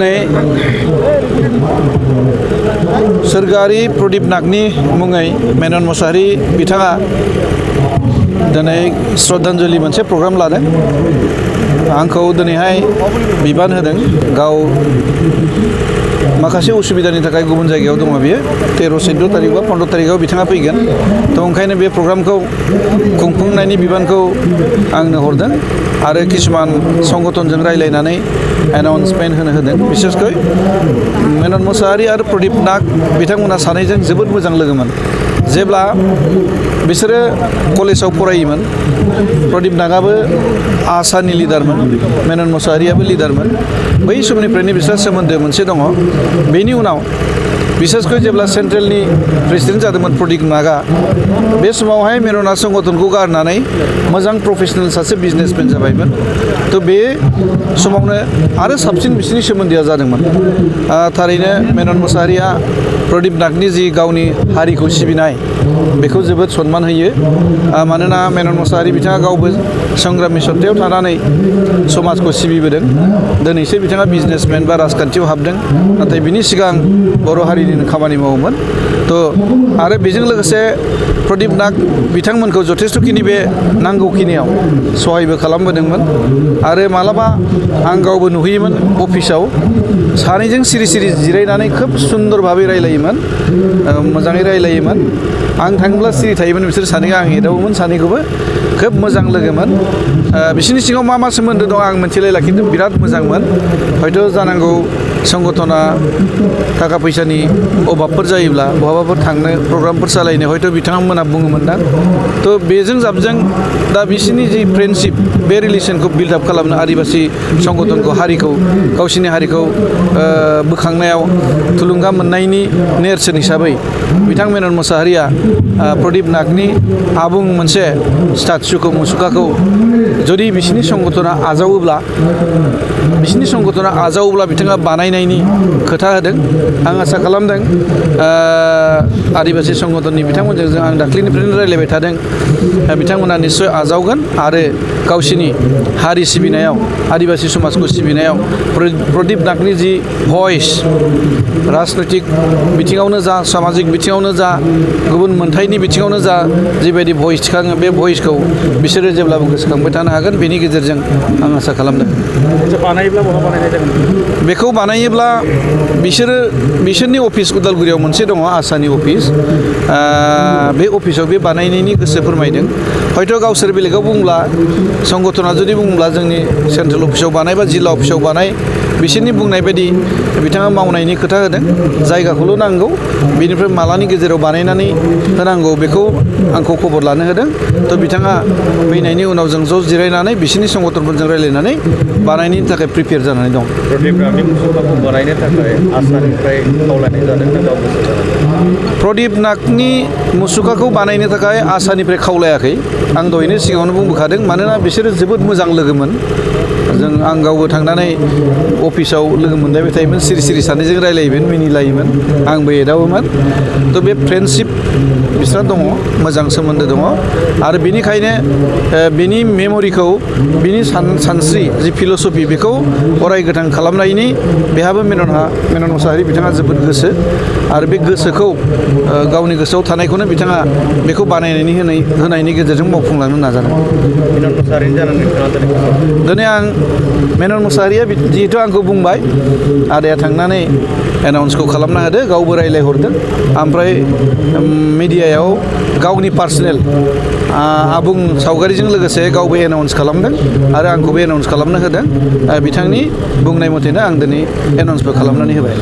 दिनै सोरगोआरि प्रदीप नागनि मुङै मेनन मोसाहारि बिथाङा दिनै श्रद्धांजलि मोनसे प्रग्राम लादों। आंखौ दिनैहाय बिबान होदों। गाव माखासे उसुबिदानि थाखाय गुबुन जायगायाव दङ बियो 13-14 तारिख बा 15 तारिखआव बिथाङा फैगोन। थ' ओंखायनो बे प्रग्रामखौ खुंफुंनायनि बिबानखौ आंनो हरदों आरो किसुमान संगठनजों रायलायनानै एनाउन्समेन्ट होदों। बिसेसकै मेनन मोसाहारि आरो प्रदीप नाग बिथांमोना सानैजों जोबोद मोजां लोगोमोन। जेब्ला बिसोरो कलेजाव फरायोमोन, प्रदीप नागाबो आसानि लिडारमोन, मेनन मोसाहारियाबो लिडारमोन। बै समनिफ्रायनो बिसोर सोमोन्दो मोनसे दङ। बेनि उनाव बिसेसकै जेब्ला सेन्ट्रेलनि प्रेसिडेन्ट जादोंमोन प्रदीप नागा, बे समावहाय मेनना संगठनखौ गारनानै मोजां प्रफेसनेल सासे बिजनेसमेन जाबायमोन। थ' बे समावनो आरो साबसिन बिसोरनि सोमोन्दोआ जादोंमोन। थारैनो मेनन मोसाहारिया प्रदीप नागनि जि गावनि हारिखौ सिबिनाय बेखौ जोबोद सनमान होयो। मानोना मेनन मोसाहारि बिथाङा गावबो संग्रामि सत्तायाव थानानै समाजखौ सिबिबोदों। दिनैसो बिथाङा बिजनेसमेन बा राजखान्थियाव हाबदों, नाथाय बिनि सिगां बर' हारिनिनो खामानि मावोमोन। थ' आरो बेजों लोगोसे प्रदीप नाग बिथांमोनखौ जथेस्थ'खिनि बे नांगौखिनियाव सहायबो खालामबोदोंमोन। आरो मालाबा आं गावबो नुहैयोमोन अफिसाव सानैजों सिरि सिरि जिरायनानै खोब सुन्दर भाबै रायलायोमोन, मोजाङै रायलायोमोन। आं थाङोब्ला सिरि थायोमोन, बिसोर सानैखौ आं एदावोमोन। सानैखौबो खोब मोजां लोगोमोन। बिसोरनि सिङाव मा सोमोन्दो दं आं मिथिलायला, खिन्थु बिराद मोजांमोन। हयथ' जानांगौ संगठना थाखा फैसानि अभाबफोर जायोब्ला बहाबाफोर थांनो प्रग्रामफोर सालायनो हयथ' बिथांमोना बुङोमोन दां। थ' बेजों जाबजों दा बिसोरनि जि फ्रेन्डशिप, बे रिलेसनखौ बिल्ड आप खालामनो आदिबासि संगठनखौ हारिखौ गावसिनि हारिखौ बोखांनायाव थुलुंगा मोननायनि नेरसोन हिसाबै बिथां मेनन मोसाहारिया प्रदीप नागनि आबुं मोनसे स्टाचुखौ मुसुखाखौ जुदि बिसोरनि संगठना आजावोब्ला बिथाङा बानायनायनि खोथा होदों। आं आसा खालामदों आदिबासि संगठननि बिथांमोनजों आं दाख्लैनिफ्रायनो रायलायबाय थादों। बिथांमोना निस्सय आजावगोन आरो गावसिनि हारि सिबिनायाव, आदिबासि समाजखौ सिबिनायाव प्रदीप नागनि जि भइस, राजनैतिक बिथिङावनो जा, सामाजिक बिथिङावनो जा, गुबुन मोनथायनि बिथिङावनो जा, जिबायदि भइस थिखाङो बे भइसखौ बिसोरो जेब्लाबो गोसोखांबाय थानो हागोन। बेनि गेजेरजों आं आसा खालामदों। बानायोब्ला बहा बानायनाय जागोन? बेखौ बानायोब्ला बिसोरनि अफिस उदालगुरियाव मोनसे दङ, आसानि अफिस। बे अफिसाव बे बानायनायनि गोसो फोरमायदों। हयथ' गावसोर बेलेगाव बुंब्ला, संगठना जुदि बुंब्ला जोंनि सेन्ट्रेल अफिसाव बानाय बा जिल्ला अफिसाव बानाय, बिसोरनि बुंनाय बायदि बिथाङा मावनायनि खोथा होदों। जायगाखौल' नांगौ, बेनिफ्राय मालानि गेजेराव बानायनानै होनांगौ बेखौ आंखौ खबर लानो होदों। थ' बिथाङा फैनायनि उनाव जों ज' जिरायनानै बिसोरनि संगठनफोरजों रायलायनानै बानायनायनि थाखाय प्रिपेयार जानानै दं। प्रदीप नागनि मुसुखाखौ बानायनो थाखाय आसानिफ्राय खावलायनाय जादों ना गाव गोसो जादों? प्रदीप नागनि मुसुखाखौ बानायनो थाखाय आसानिफ्राय खावलायाखै। आं दहायनो सिगाङावनो बुंबोखादों। मानोना बिसोरो जोबोद मोजां लोगोमोन। आं गावबो थांनानै अफिसाव लोगो मोनलायबाय थायोमोन, सिरि सिरि सानैजों रायलायोमोन, मिनिलायोमोन, आंबो एदावोमोन। थ' बे फ्रेन्डशिप बिस्रा दङ, मोजां सोमोन्दो दङ। आरो बेनिखायनो बिनि मेम'रिखौ, बिनि सानस्रि जि फिल'सफि, बेखौ अराय गोथां खालामनायनि बेहाबो मेनन मोसाहारि बिथाङा जोबोद गोसो। आरो बे गोसोखौ गावनि गोसोआव थानायखौनो बिथाङा बेखौ बानायनानै होनायनि गेजेरजों मावफुंलांनो नाजादों। मेनन मोसाहारिनि जानानै नोंथाङा दिनै आं मेनन मोसाहारिया जिहेथु आंखौ बुंबाय, आदाया थांनानै एनाउन्सखौ खालामना होदो, गावबो रायलायहरदों। ओमफ्राय मिडियायाव गावनि पार्सनेल आबुं सावगारिजों लोगोसे गावबो एनाउन्स खालामदों आरो आंखौबो एनाउन्स खालामनो होदों। बिथांनि बुंनाय मथेनो आं दिनै एनाउन्सबो खालामनानै होबाय।